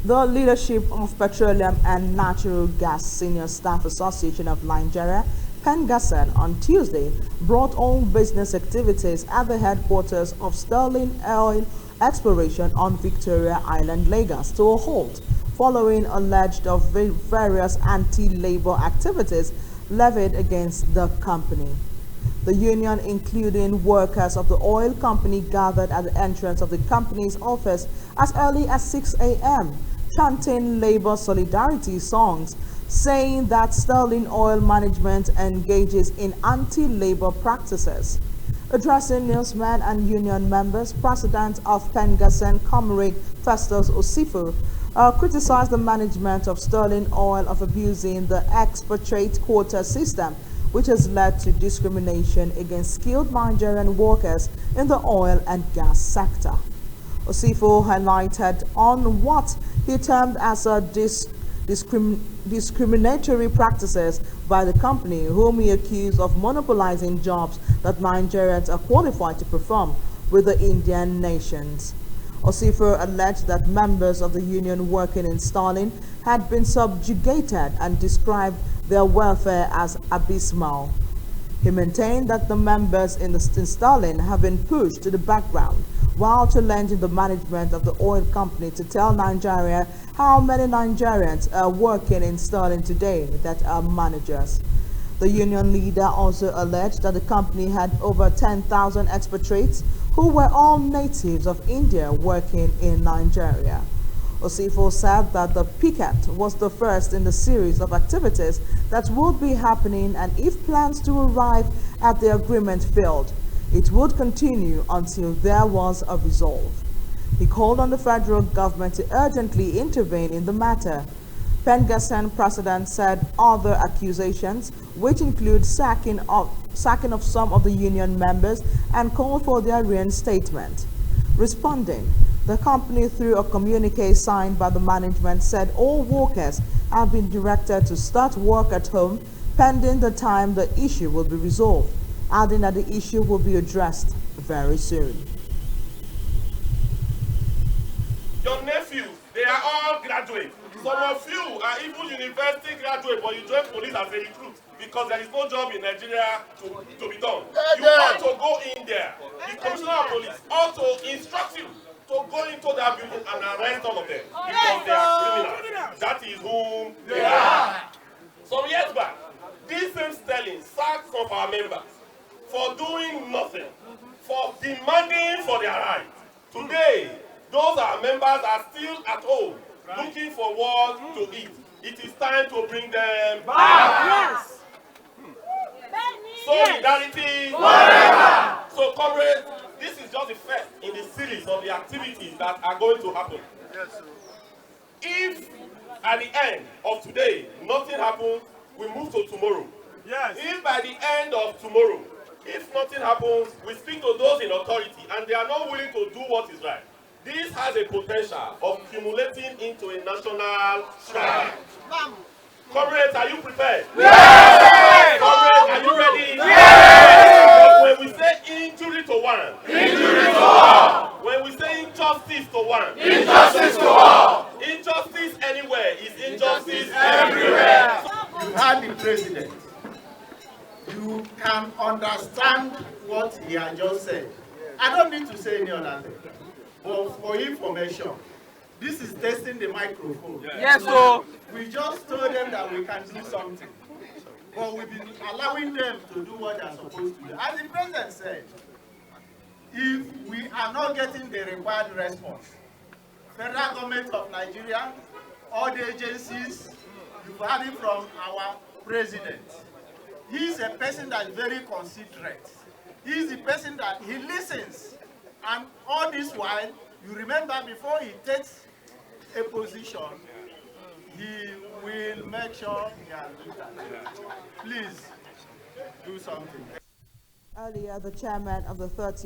The leadership of Petroleum and Natural Gas Senior Staff Association of Nigeria, PENGASSAN, on Tuesday brought all business activities at the headquarters of Sterling Oil Exploration on Victoria Island, Lagos, to a halt, following alleged of various anti-labor activities levied against the company. The union, including workers of the oil company, gathered at the entrance of the company's office as early as 6 a.m., chanting labor solidarity songs, saying that Sterling Oil Management engages in anti-labor practices. Addressing newsmen and union members, President of PENGASSAN, Comrade Festus Osifo, criticized the management of Sterling Oil of abusing the expatriate quota system, which has led to discrimination against skilled Nigerian workers in the oil and gas sector. Osifo highlighted on what he termed as a discriminatory practices by the company, whom he accused of monopolizing jobs that Nigerians are qualified to perform with the Indian nations. Osifo alleged that members of the union working in Sterling had been subjugated and described their welfare as abysmal. He maintained that the members in Sterling have been pushed to the background, while challenging the management of the oil company to tell Nigeria how many Nigerians are working in Sterling today that are managers. The union leader also alleged that the company had over 10,000 expatriates who were all natives of India working in Nigeria. Osifo said that the picket was the first in the series of activities that would be happening, and if plans to arrive at the agreement failed, it would continue until there was a resolve. He called on the federal government to urgently intervene in the matter. PENGASSAN president said other accusations, which include sacking of some of the union members, and called for their reinstatement. Responding, the company, through a communique signed by the management, said all workers have been directed to start work at home pending the time the issue will be resolved, adding that the issue will be addressed very soon. Your nephews, they are all graduates. Some of you are even university graduates, but you join police as a recruit because there is no job in Nigeria to be done. You ought to go in there. The commissioner of police ought to instruct you to go into that building and arrest all of them because they are criminals. That is whom they are. Some years back, this same Sterling sacked some of our members for doing nothing, for demanding for their rights. Today, those our members are still at home, looking for what to eat. It is time to bring them back. Yes. Solidarity forever. So, comrades, this is just the first in the series of the activities that are going to happen. Yes, sir. If at the end of today nothing happens, we move to tomorrow. Yes. If by the end of tomorrow, if nothing happens, we speak to those in authority and they are not willing to do what is right. This has a potential of accumulating into a national strike. Comrades, are you prepared? Yes! Comrades, are you ready? Yes! When we say injury to one, injury to all. When we say injustice to one, injustice to all. Injustice anywhere is injustice everywhere. You heard the president. You can understand what he had just said. I don't need to say any other thing. But for information, this is testing the microphone. Yes, sir. We just told them that we can do something. But we've been allowing them to do what they're supposed to do. As the president said, if we are not getting the required response, federal government of Nigeria, all the agencies, you've heard it from our president. He's a person that's very considerate. He's the person that he listens. And all this while, you remember before he takes a position, he will make sure he has looked at it. Please do something. Earlier, the chairman of the 30th